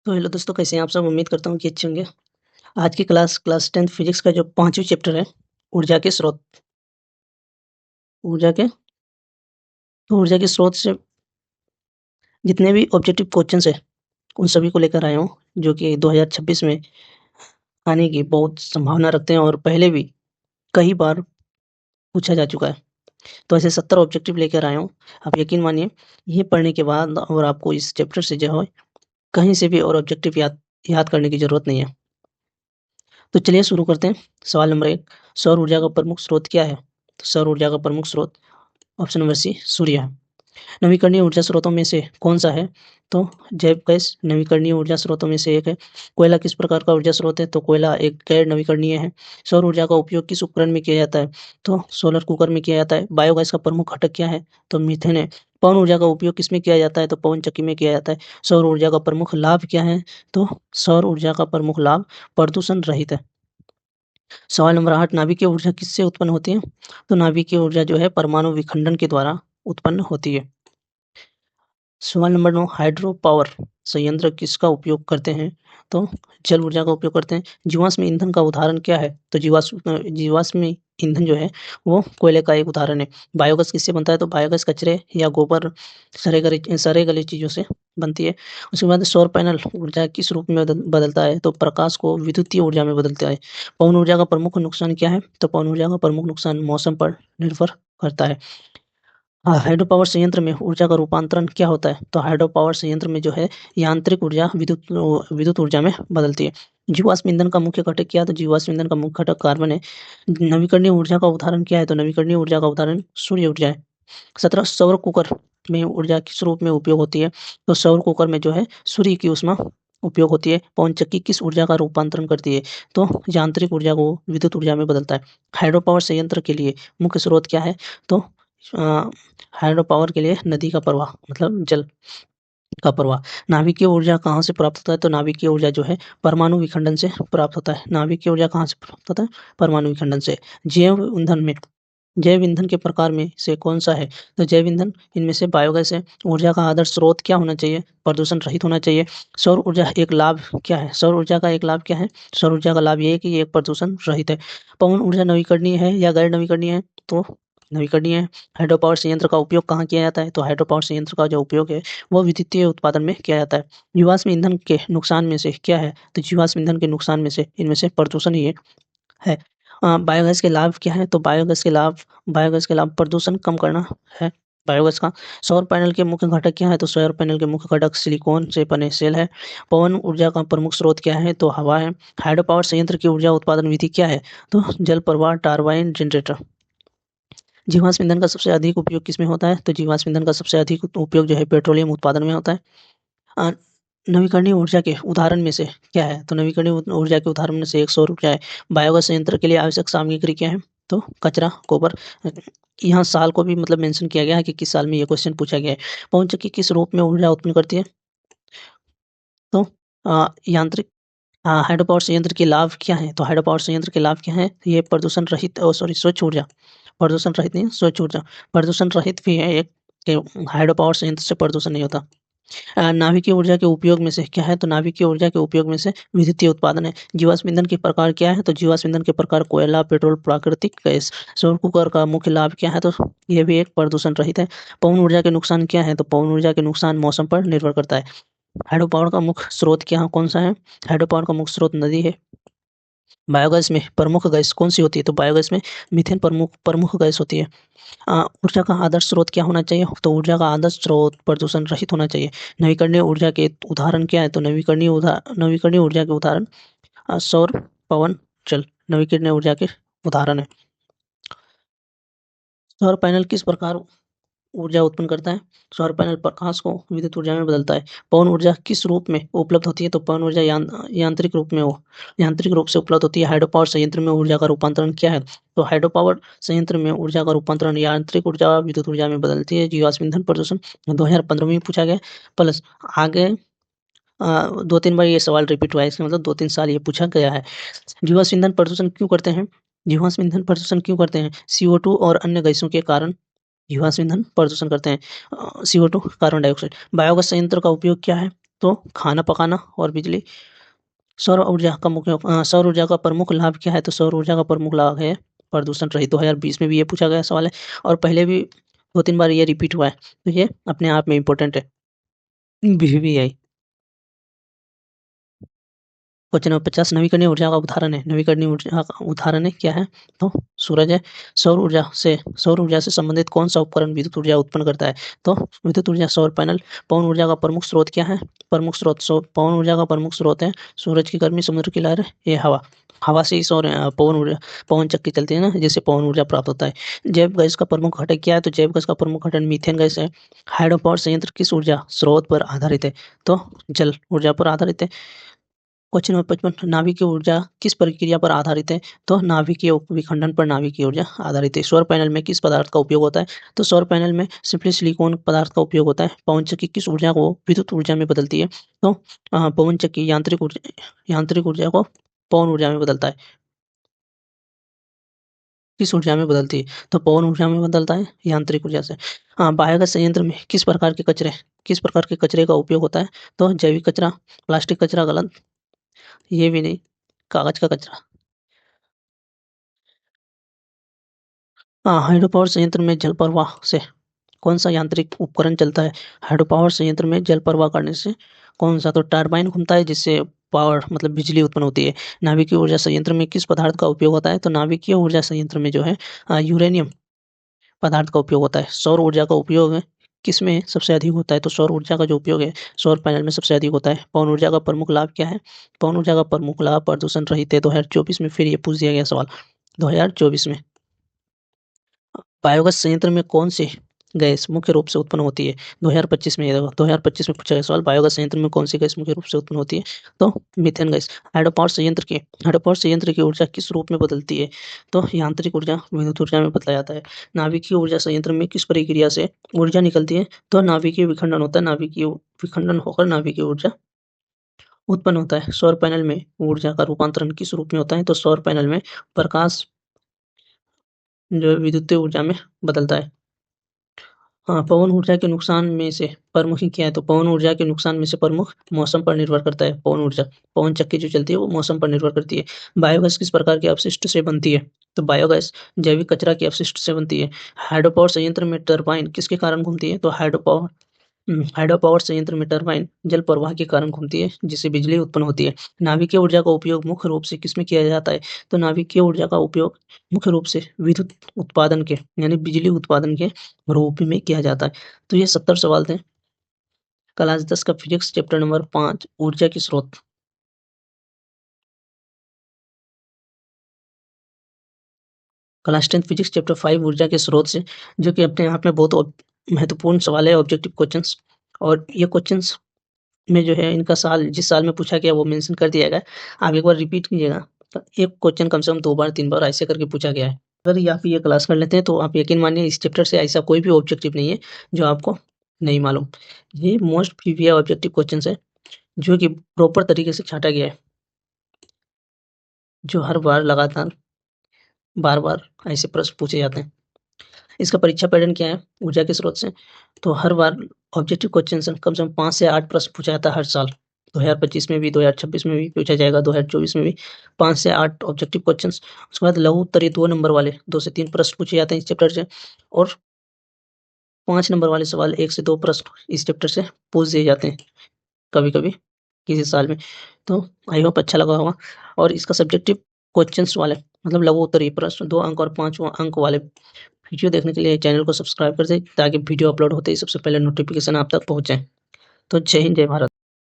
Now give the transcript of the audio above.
तो हेलो दोस्तों, कैसे हैं आप सब? उम्मीद करता हूँ कि अच्छे होंगे। आज की क्लास 10th फिजिक्स का जो 5वीं चैप्टर है, ऊर्जा के स्रोत। ऊर्जा के ऊर्जा के स्रोत से जितने भी ऑब्जेक्टिव क्वेश्चंस हैं, उन सभी को लेकर आया हूँ, जो कि 2026 में आने की बहुत संभावना रखते हैं और पहले भी कई बार पूछा जा चुका है। तो ऐसे 70 ऑब्जेक्टिव लेकर आया हूँ। आप यकीन मानिए, ये पढ़ने के बाद और आपको इस चैप्टर से जो है, कहीं से भी और ऑब्जेक्टिव याद याद करने की ज़रूरत नहीं है। तो चलिए शुरू करते हैं। सवाल नंबर 1, सौर ऊर्जा का प्रमुख स्रोत क्या है? तो सौर ऊर्जा का प्रमुख स्रोत ऑप्शन नंबर सी सूर्य है। नवीकरणीय ऊर्जा स्रोतों में से कौन-सा है? तो जैव गैस नवीकरणीय ऊर्जा स्रोतों में से एक है। कोयला किस प्रकार का ऊर्जा स्रोत है? तो कोयला एक गैर नवीकरणीय है। सौर ऊर्जा का उपयोग किस उपकरण में किया जाता है? तो सोलर कुकर में किया जाता है। बायोगैस का प्रमुख घटक क्या है? तो मीथेन है। पवन ऊर्जा का उपयोग किसमें किया जाता है? तो पवन चक्की में किया जाता है। सौर ऊर्जा का प्रमुख लाभ क्या है? तो सौर ऊर्जा का प्रमुख लाभ प्रदूषण रहित है। सवाल नंबर 8, नाभिकीय ऊर्जा किससे उत्पन्न होती है? तो नाभिकीय ऊर्जा जो है परमाणु विखंडन के द्वारा उत्पन्न होती है। सवाल नंबर 9, हाइड्रो पावर संयंत्र किसका उपयोग करते हैं? तो जल ऊर्जा का उपयोग करते हैं। जीवाश्म ईंधन का उदाहरण क्या है? तो जीवाश्म ईंधन जो है वो कोयले का एक उदाहरण है। बायोगैस किससे बनता है? तो बायोगैस कचरे या गोबर, सड़े गले चीज़ों से बनती है। उसके बाद सौर पैनल ऊर्जा किस रूप में बदलता है? तो प्रकाश को विद्युतीय ऊर्जा में बदलता है। पवन ऊर्जा का प्रमुख नुकसान क्या है? तो पवन ऊर्जा का प्रमुख नुकसान मौसम पर निर्भर करता है। हाँ, हाइड्रो पावर संयंत्र में ऊर्जा का रूपांतरण क्या होता है? तो हाइड्रो पावर संयंत्र में जो है यांत्रिक ऊर्जा विद्युत ऊर्जा में बदलती है। जीवाश्म ईंधन का मुख्य घटक क्या है? तो जीवाश्म ईंधन का मुख्य घटक कार्बन है। नवीकरणीय ऊर्जा का उदाहरण क्या है? तो नवीकरणीय ऊर्जा का उदाहरण सूर्य ऊर्जा है। 17 सौर कुकर में ऊर्जा किस रूप में उपयोग होती है? तो सौर कुकर में जो है सूर्य की ऊष्मा उपयोग होती है। पवन चक्की किस ऊर्जा का रूपांतरण करती है? तो यांत्रिक ऊर्जा को विद्युत ऊर्जा में बदलता है। हाइड्रो पावर संयंत्र के लिए मुख्य स्रोत क्या है? तो अ, हाइड्रो पावर के लिए नदी का प्रवाह, मतलब जल का प्रवाह। नाभिकीय ऊर्जा कहाँ से प्राप्त होता है? तो नाभिकीय ऊर्जा जो है परमाणु विखंडन से प्राप्त होता है। नाभिकीय ऊर्जा कहाँ से प्राप्त होता है? परमाणु विखंडन से। जैव ईंधन के प्रकार में से कौन-सा है? तो जैव ईंधन इनमें से बायोगैस है। ऊर्जा का आदर्श स्रोत क्या होना चाहिए? प्रदूषण रहित होना चाहिए। सौर ऊर्जा एक लाभ क्या है? सौर ऊर्जा का एक लाभ क्या है? सौर ऊर्जा का लाभ ये है कि ये एक प्रदूषण रहित है। पवन ऊर्जा नवीकरणीय है या गैर नवीकरणीय है? तो नवीकरणीय है। हाइड्रो पावर संयंत्र का उपयोग कहाँ किया जाता है? तो हाइड्रो पावर संयंत्र का जो उपयोग है, वो विद्युतीय उत्पादन में किया जाता है। जीवाश्म ईंधन के नुकसान में से क्या है? तो जीवाश्म ईंधन के नुकसान में से इनमें से प्रदूषण ही एक है। बायोगैस के लाभ क्या हैं? तो बायोगैस के लाभ प्रदूषण कम करना है बायोगैस का। सौर पैनल के मुख्य घटक क्या है? तो सौर पैनल के मुख्य घटक सिलिकॉन से बने सेल है। पवन ऊर्जा का प्रमुख स्रोत क्या है? तो हवा है। हाइड्रो पावर संयंत्र की ऊर्जा उत्पादन विधि क्या है? तो जल प्रवाह टरबाइन जनरेटर। जीवाश्म ईंधन का सबसे अधिक उपयोग किसमें होता है? तो जीवाश्म ईंधन का सबसे अधिक उपयोग जो है पेट्रोलियम उत्पादन में होता है। अ, नवीकरणीय ऊर्जा के उदाहरण में से क्या है? तो नवीकरणीय ऊर्जा के उदाहरण में से एक सौर ऊर्जा है। बायोगैस संयंत्र के लिए आवश्यक सामग्री क्या है? तो कचरा, गोबर। यहाँ साल को भी मतलब मेंशन किया गया है कि किस साल में ये क्वेश्चन पूछा गया है। पवन चक्की किस रूप में ऊर्जा उत्पन्न करती है? तो यांत्रिक हाइड्रो पावर संयंत्र के लाभ क्या हैं? तो हाइड्रो पावर संयंत्र के लाभ क्या हैं? ये प्रदूषण रहित स्वच्छ ऊर्जा। प्रदूषण रहित नहीं, स्वच्छ ऊर्जा। प्रदूषण रहित भी है एक, कि हाइड्रो पावर संयंत्र से प्रदूषण नहीं होता। नाभिकीय ऊर्जा के उपयोग में से क्या है? तो नाभिकीय ऊर्जा के उपयोग में से विद्युतीय उत्पादन है। जीवाश्म ईंधन के प्रकार क्या है? तो जीवाश्म ईंधन के प्रकार कोयला, पेट्रोल, प्राकृतिक गैस। सौर कुकर का मुख्य लाभ क्या है? तो ये भी एक प्रदूषण रहित है। पवन ऊर्जा के नुकसान क्या है? तो पवन ऊर्जा के नुकसान मौसम पर निर्भर करता है। हाइड्रो पावर का मुख्य स्रोत क्या कौन-सा है? हाइड्रो पावर का मुख्य स्रोत नदी है। बायोगैस में प्रमुख गैस कौन-सी होती है? तो बायोगैस में मीथेन प्रमुख प्रमुख गैस होती है। ऊर्जा का आदर्श स्रोत क्या होना चाहिए? तो ऊर्जा का आदर्श स्रोत प्रदूषण रहित होना चाहिए। नवीकरणीय ऊर्जा के उदाहरण क्या है? तो नवीकरणीय ऊर्जा के उदाहरण सौर, पवन, जल नवीकरणीय ऊर्जा के उदाहरण हैं। सौर पैनल किस प्रकार ऊर्जा उत्पन्न करता है? सौर पैनल प्रकाश को विद्युत ऊर्जा में बदलता है। पवन ऊर्जा किस रूप में उपलब्ध होती है? तो पवन ऊर्जा यांत्रिक रूप से उपलब्ध होती है। हाइड्रो पावर संयंत्र में ऊर्जा का रूपांतरण क्या है? तो हाइड्रो पावर संयंत्र में ऊर्जा का रूपांतरण यांत्रिक ऊर्जा विद्युत ऊर्जा में बदलती है। जीवाश्म ईंधन प्रदूषण 2015 में पूछा गया। प्लस आगे 2-3 बार ये सवाल रिपीट हुआ है, इसका मतलब 2-3 साल ये पूछा गया है। जीवाश्म ईंधन प्रदूषण क्यों करते हैं? जीवाश्म ईंधन प्रदूषण क्यों करते हैं? CO2 और अन्य गैसों के कारण जीवाश्म ईंधन प्रदूषण करते हैं। CO2 carbon dioxide. बायोगैस संयंत्र का उपयोग क्या है? तो खाना पकाना और बिजली। सौर ऊर्जा का प्रमुख लाभ क्या है? तो सौर ऊर्जा का प्रमुख लाभ है प्रदूषण रहित। 2020 में भी ये पूछा गया सवाल है और पहले भी 2-3 बार ये रिपीट हुआ है, तो ये अपने आप में इम्पोर्टेंट है। वीवीआई। क्वेश्चन नंबर 50 नवीकरणीय ऊर्जा का उदाहरण है। नवीकरणीय ऊर्जा का उदाहरण है क्या है? तो सूरज है। सौर ऊर्जा से संबंधित कौन सा उपकरण विद्युत ऊर्जा उत्पन्न करता है? तो विद्युत ऊर्जा सौर पैनल। पवन ऊर्जा का प्रमुख स्रोत क्या है? पवन ऊर्जा का प्रमुख स्रोत है सूरज की गर्मी, समुद्र की लहर, ये हवा। हवा से ही पवन चक्की चलती है ना, जिससे पवन ऊर्जा प्राप्त होता है। जैव गैस का प्रमुख घटक क्या है? तो जैव गैस का प्रमुख घटक मीथेन गैस है। हाइड्रो पावर संयंत्र किस ऊर्जा स्रोत पर आधारित है? तो जल ऊर्जा पर आधारित है। क्वेश्चन नंबर 55 नाभिकीय ऊर्जा किस प्रक्रिया पर आधारित है? तो नाभिकीय विखंडन पर नाभिकीय ऊर्जा आधारित है। सौर पैनल में किस पदार्थ का उपयोग होता है? तो सौर पैनल में सिंपली सिलिकॉन पदार्थ का उपयोग होता है। पवन चक्की किस ऊर्जा को विद्युत ऊर्जा में बदलती है? तो पवन चक्की यांत्रिक ऊर्जा को पवन ऊर्जा में बदलता है। किस ऊर्जा में बदलती है? तो पवन ऊर्जा में बदलता है, यांत्रिक ऊर्जा से। बायोगैस संयंत्र में किस प्रकार के कचरे का उपयोग होता है? तो जैविक कचरा, प्लास्टिक कचरा, गलत, ये भी नहीं, कागज का कचरा। हाइड्रो पावर संयंत्र में जल प्रवाह से कौन सा यांत्रिक उपकरण चलता है? हाइड्रो पावर संयंत्र में जल प्रवाह करने से कौन सा? तो टरबाइन घूमता है, जिससे पावर मतलब बिजली उत्पन्न होती है। नाभिकीय ऊर्जा संयंत्र में किस पदार्थ का उपयोग होता है? तो नाभिकीय ऊर्जा संयंत्र में जो है यूरेनियम पदार्थ का उपयोग होता है। सौर ऊर्जा का उपयोग किसमें सबसे अधिक होता है? तो सौर ऊर्जा का जो उपयोग है सौर पैनल में सबसे अधिक होता है। पवन ऊर्जा का प्रमुख लाभ क्या है? पवन ऊर्जा का प्रमुख लाभ प्रदूषण रहित है। 2024 में फिर ये पूछ दिया गया सवाल, 2024 में। बायोगैस संयंत्र में कौन सी गैस मुख्य रूप से उत्पन्न होती है? 2025 में, ये देखो 2025 में पूछा गया सवाल, बायोगैस संयंत्र में कौन सी गैस मुख्य रूप से उत्पन्न होती है? तो मीथेन गैस। हाइड्रो पावर संयंत्र की ऊर्जा किस रूप में बदलती है? तो यांत्रिक ऊर्जा विद्युत ऊर्जा में बदला जाता है। नाभिकीय ऊर्जा संयंत्र में किस प्रक्रिया से ऊर्जा निकलती है? तो नाभिकीय विखंडन होता है। नाभिकीय विखंडन होकर नाभिकीय ऊर्जा उत्पन्न होता है। सौर पैनल में ऊर्जा का रूपांतरण किस रूप में होता है? तो सौर पैनल में प्रकाश जो विद्युतीय ऊर्जा में बदलता है। पवन ऊर्जा के नुकसान में से प्रमुख क्या है? तो पवन ऊर्जा के नुकसान में से प्रमुख मौसम पर निर्भर करता है। पवन चक्की जो चलती है वो मौसम पर निर्भर करती है। बायोगैस किस प्रकार के अपशिष्ट से बनती है? तो बायोगैस जैविक कचरा के अपशिष्ट से बनती है। हाइड्रो पावर संयंत्र में टरबाइन किसके कारण घूमती है? तो हाइड्रो पावर संयंत्र में टरबाइन जल प्रवाह के कारण घूमती है, जिससे बिजली उत्पन्न होती है। नाभिकीय ऊर्जा का उपयोग मुख्य रूप से किसमें किया जाता है? तो नाभिकीय ऊर्जा का उपयोग मुख्य रूप से विद्युत उत्पादन के यानी बिजली उत्पादन के रूप में किया जाता है। तो ये 70 सवाल थे क्लास 10 का फिजिक्स चैप्टर नंबर 5 ऊर्जा के स्रोत। क्लास 10 फिजिक्स चैप्टर 5 ऊर्जा के स्रोत से, जो कि अपने आप में बहुत महत्वपूर्ण सवाल है, ऑब्जेक्टिव क्वेश्चंस। और ये क्वेश्चंस में जो है इनका साल जिस साल में पूछा गया वो मेंशन कर दिया गया है। आप एक बार रिपीट कीजिएगा, तो एक क्वेश्चन कम से कम 2 बार 3 बार ऐसे करके पूछा गया है। अगर ये आप ये क्लास कर लेते हैं तो आप यकीन मानिए इस चैप्टर से ऐसा कोई भी ऑब्जेक्टिव नहीं है जो आपको नहीं मालूम। ये मोस्ट प्रीवियस ऑब्जेक्टिव क्वेश्चंस है जो कि प्रॉपर तरीके से छाँटा गया है, जो हर बार लगातार बार-बार ऐसे प्रश्न पूछे जाते हैं। इसका परीक्षा पैटर्न क्या है ऊर्जा के स्रोत से? तो हर बार ऑब्जेक्टिव क्वेश्चन कम से कम 5 से 8 प्रश्न पूछा जाता है हर साल। 2025 में भी, 2026 में भी पूछा जाएगा, 2024 में भी 5 से 8 ऑब्जेक्टिव क्वेश्चंस। उसके बाद लघु उत्तरीय 2 नंबर वाले 2 से 3 प्रश्न पूछे जाते हैं इस चैप्टर से, और 5 नंबर वाले सवाल 1 से 2 प्रश्न इस चैप्टर से पूछ दिए जाते हैं कभी-कभी किसी साल में। तो आई होप अच्छा लगा होगा। और इसका सब्जेक्टिव क्वेश्चंस वाले मतलब लघु उत्तरीय प्रश्न 2 अंक और 5 अंक वाले वीडियो देखने के लिए चैनल को सब्सक्राइब कर दें, ताकि वीडियो अपलोड होते ही सबसे पहले नोटिफिकेशन आप तक पहुँचे। तो जय हिंद, जय भारत।